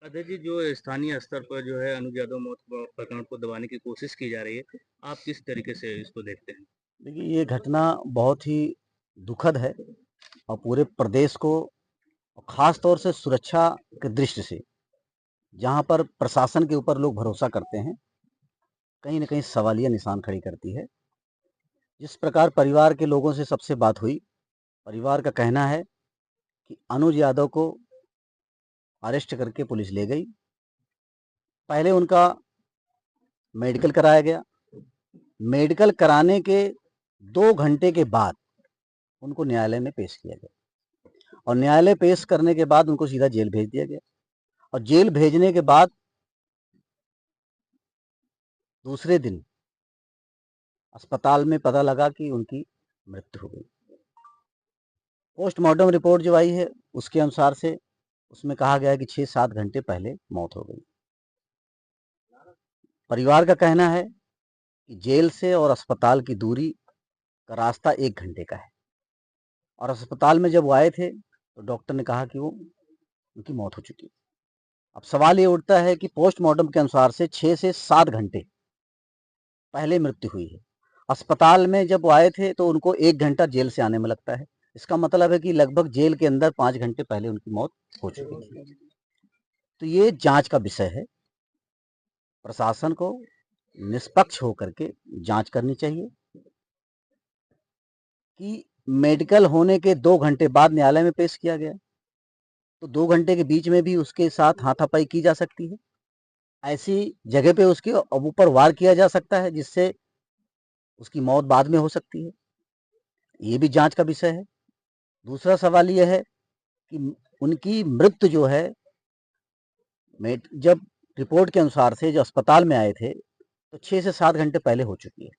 अजय जी, जो स्थानीय स्तर पर जो है अनुज यादव मौत प्रकरण को दबाने की कोशिश की जा रही है, आप किस तरीके से इसको देखते हैं? देखिए, ये घटना बहुत ही दुखद है और पूरे प्रदेश को खास तौर से सुरक्षा की दृष्टि से जहां पर प्रशासन के ऊपर लोग भरोसा करते हैं, कहीं न कहीं सवालिया निशान खड़ी करती है। जिस प्रकार परिवार के लोगों से सबसे बात हुई, परिवार का कहना है कि अनुज यादव को अरेस्ट करके पुलिस ले गई। पहले उनका मेडिकल कराया गया। मेडिकल कराने के 2 घंटे के बाद उनको न्यायालय में पेश किया गया और न्यायालय पेश करने के बाद उनको सीधा जेल भेज दिया गया और जेल भेजने के बाद दूसरे दिन अस्पताल में पता लगा कि उनकी मृत्यु हो गई। पोस्टमार्टम रिपोर्ट जो आई है उसके अनुसार से उसमें कहा गया है कि 6-7 घंटे पहले मौत हो गई। परिवार का कहना है कि जेल से और अस्पताल की दूरी का रास्ता 1 घंटे का है और अस्पताल में जब वो आए थे तो डॉक्टर ने कहा कि वो उनकी मौत हो चुकी है। अब सवाल ये उठता है कि पोस्टमार्टम के अनुसार से 6 से 7 घंटे पहले मृत्यु हुई है। अस्पताल में जब वो आए थे तो उनको 1 घंटा जेल से आने में लगता है। इसका मतलब है कि लगभग जेल के अंदर 5 घंटे पहले उनकी मौत हो चुकी थी। तो ये जांच का विषय है। प्रशासन को निष्पक्ष होकर के जांच करनी चाहिए कि मेडिकल होने के 2 घंटे बाद न्यायालय में पेश किया गया, तो 2 घंटे के बीच में भी उसके साथ हाथापाई की जा सकती है। ऐसी जगह पे उसके ऊपर वार किया जा सकता है जिससे उसकी मौत बाद में हो सकती है। ये भी जांच का विषय है। दूसरा सवाल ये है कि उनकी मृत्यु जो है जब रिपोर्ट के अनुसार से जो अस्पताल में आए थे तो 6 से 7 घंटे पहले हो चुकी है।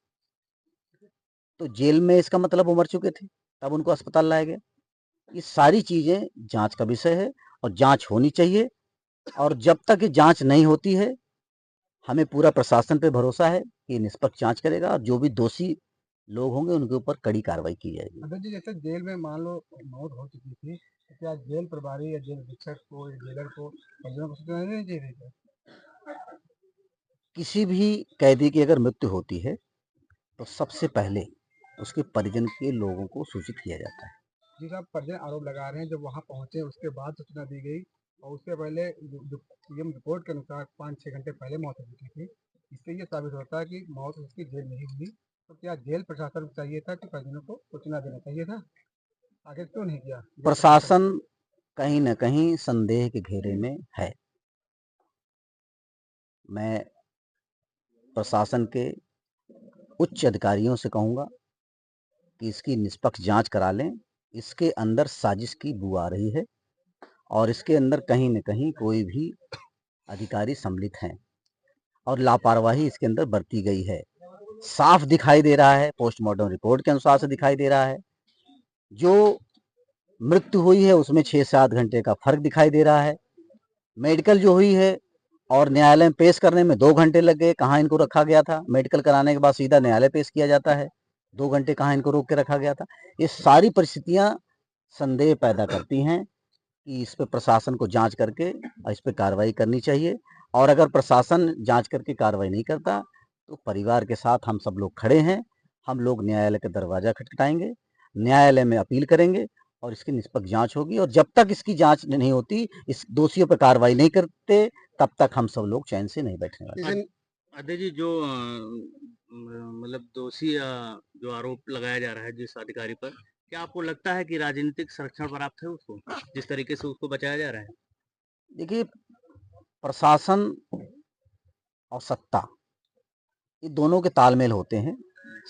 तो जेल में इसका मतलब वो मर चुके थे, तब उनको अस्पताल लाया गया। ये सारी चीजें जांच का विषय है और जांच होनी चाहिए और जब तक ये जांच नहीं होती है हमें पूरा प्रशासन पे भरोसा है कि निष्पक्ष जांच करेगा और जो भी दोषी लोग होंगे उनके ऊपर कड़ी कार्रवाई की जाएगी। अगर जी जैसे जेल में मान लो मौत हो चुकी थी, तो क्या जेल प्रभारी या जेल अधीक्षक को या जेलर को परिजनों को सूचना नहीं चाहिए थी? किसी भी कैदी की अगर मृत्यु होती है तो सबसे पहले उसके परिजन के लोगों को सूचित किया जाता है। जी साहब, परिजन आरोप लगा रहे हैं जब वहाँ पहुंचे उसके बाद सूचना दी गई और उससे पहले जो पीएम रिपोर्ट के अनुसार 5-6 घंटे पहले मौत हो चुकी थी। इससे ये साबित होता है कि मौत उसकी जेल में ही हुई। तो क्या जेल प्रशासन को चाहिए था कि परिजनों को सूचना देना चाहिए था? आखिर क्यों नहीं किया जेल प्रशासन? प्रशासन कहीं न कहीं संदेह के घेरे में है। मैं प्रशासन के उच्च अधिकारियों से कहूँगा कि इसकी निष्पक्ष जांच करा लें। इसके अंदर साजिश की बू आ रही है और इसके अंदर कहीं न कहीं कोई भी अधिकारी सम्मिलित हैं और लापरवाही इसके अंदर बरती गई है। साफ दिखाई दे रहा है, पोस्टमार्टम रिपोर्ट के अनुसार से दिखाई दे रहा है। जो मृत्यु हुई है उसमें 6-7 घंटे का फर्क दिखाई दे रहा है। मेडिकल जो हुई है और न्यायालय में पेश करने में 2 घंटे लग गए। कहाँ इनको रखा गया था? मेडिकल कराने के बाद सीधा न्यायालय पेश किया जाता है। 2 घंटे कहाँ इनको रोक के रखा गया था? ये सारी परिस्थितियां संदेह पैदा करती हैं कि इस पे प्रशासन को जांच करके इस पे कार्रवाई करनी चाहिए और अगर प्रशासन जांच करके कार्रवाई नहीं करता तो परिवार के साथ हम सब लोग खड़े हैं। हम लोग न्यायालय का दरवाजा खटखटाएंगे, न्यायालय में अपील करेंगे और इसकी निष्पक्ष जांच होगी और जब तक इसकी जांच नहीं होती, इस दोषियों पर कार्रवाई नहीं करते, तब तक हम सब लोग चैन से नहीं बैठने वाले। अजय जी, जो मतलब दोषी या जो आरोप लगाया जा रहा है जिस अधिकारी पर, क्या आपको लगता है कि राजनीतिक संरक्षण प्राप्त है उसको, जिस तरीके से उसको बचाया जा रहा है? देखिए, प्रशासन और सत्ता ये दोनों के तालमेल होते हैं।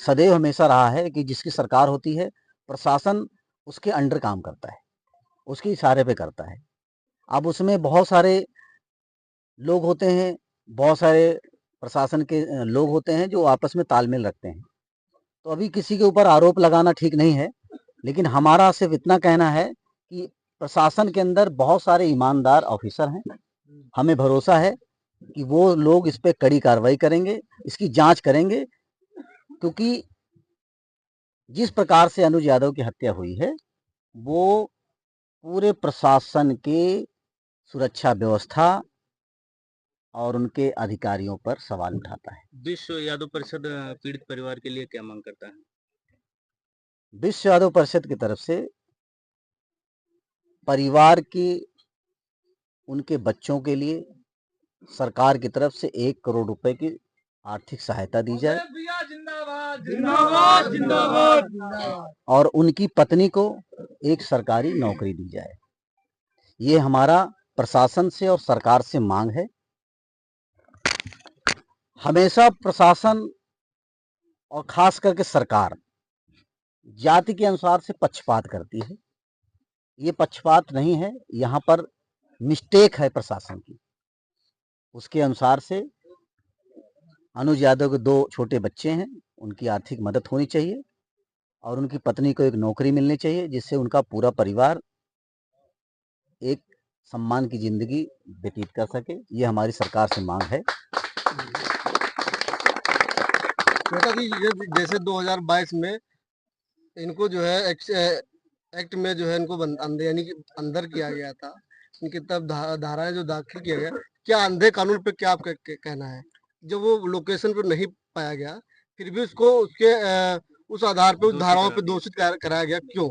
सदैव हमेशा रहा है कि जिसकी सरकार होती है प्रशासन उसके अंडर काम करता है, उसके इशारे पे करता है। अब उसमें बहुत सारे लोग होते हैं, बहुत सारे प्रशासन के लोग होते हैं जो आपस में तालमेल रखते हैं। तो अभी किसी के ऊपर आरोप लगाना ठीक नहीं है, लेकिन हमारा सिर्फ इतना कहना है कि प्रशासन के अंदर बहुत सारे ईमानदार ऑफिसर हैं। हमें भरोसा है कि वो लोग इस पे कड़ी कार्रवाई करेंगे, इसकी जांच करेंगे, क्योंकि जिस प्रकार से अनुज यादव की हत्या हुई है वो पूरे प्रशासन के सुरक्षा व्यवस्था और उनके अधिकारियों पर सवाल उठाता है। विश्व यादव परिषद पीड़ित परिवार के लिए क्या मांग करता है? विश्व यादव परिषद की तरफ से परिवार की उनके बच्चों के लिए सरकार की तरफ से 1 करोड़ रुपए की आर्थिक सहायता दी जाए जिंदाबाद जिंदाबाद। और उनकी पत्नी को एक सरकारी नौकरी दी जाए। ये हमारा प्रशासन से और सरकार से मांग है। हमेशा प्रशासन और खास करके सरकार जाति के अनुसार से पक्षपात करती है। ये पक्षपात नहीं है, यहाँ पर मिस्टेक है प्रशासन की। उसके अनुसार से अनुज यादव के 2 छोटे बच्चे हैं, उनकी आर्थिक मदद होनी चाहिए और उनकी पत्नी को एक नौकरी मिलनी चाहिए, जिससे उनका पूरा परिवार एक सम्मान की जिंदगी व्यतीत कर सके। ये हमारी सरकार से मांग है। श्वेता जी, जैसे 2022 में इनको जो है एक्ट में जो है इनको अंदर यानी कि अंदर किया गया था, इनकी तब धाराएं जो दाखिल किया गया, क्या अंधे कानून पे क्या आपका कहना है? जब वो लोकेशन पे नहीं पाया गया फिर भी उसको उसके उस आधार पे उस धाराओं पे दोषित कराया गया, क्यों?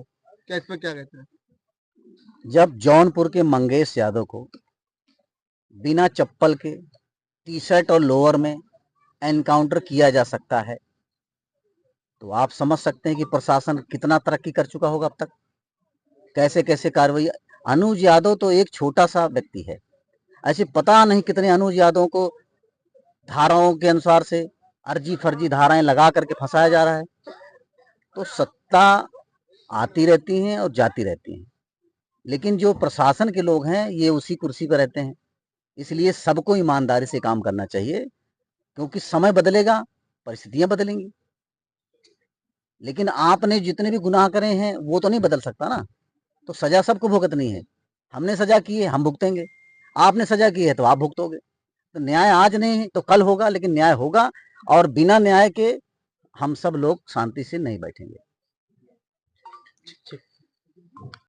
क्या इस पे क्या कहते हैं? जब जौनपुर के मंगेश यादव को बिना चप्पल के टी-शर्ट और लोअर में एनकाउंटर किया जा सकता है, तो आप समझ सकते हैं कि प्रशासन कितना तरक्की कर चुका होगा अब तक। कैसे कैसे कार्रवाई। अनुज यादव तो एक छोटा सा व्यक्ति है, ऐसे पता नहीं कितने अनुज यादव को धाराओं के अनुसार से अर्जी फर्जी धाराएं लगा करके फंसाया जा रहा है। तो सत्ता आती रहती हैं और जाती रहती हैं, लेकिन जो प्रशासन के लोग हैं ये उसी कुर्सी पर रहते हैं। इसलिए सबको ईमानदारी से काम करना चाहिए, क्योंकि समय बदलेगा, परिस्थितियां बदलेंगी। लेकिन आपने जितने भी गुनाह करे हैं वो तो नहीं बदल सकता ना, तो सजा सबको भुगतनी है। हमने सजा की है, हम भुगतेंगे। आपने सजा की है तो आप भुगतोगे। तो न्याय आज नहीं तो कल होगा, लेकिन न्याय होगा और बिना न्याय के हम सब लोग शांति से नहीं बैठेंगे।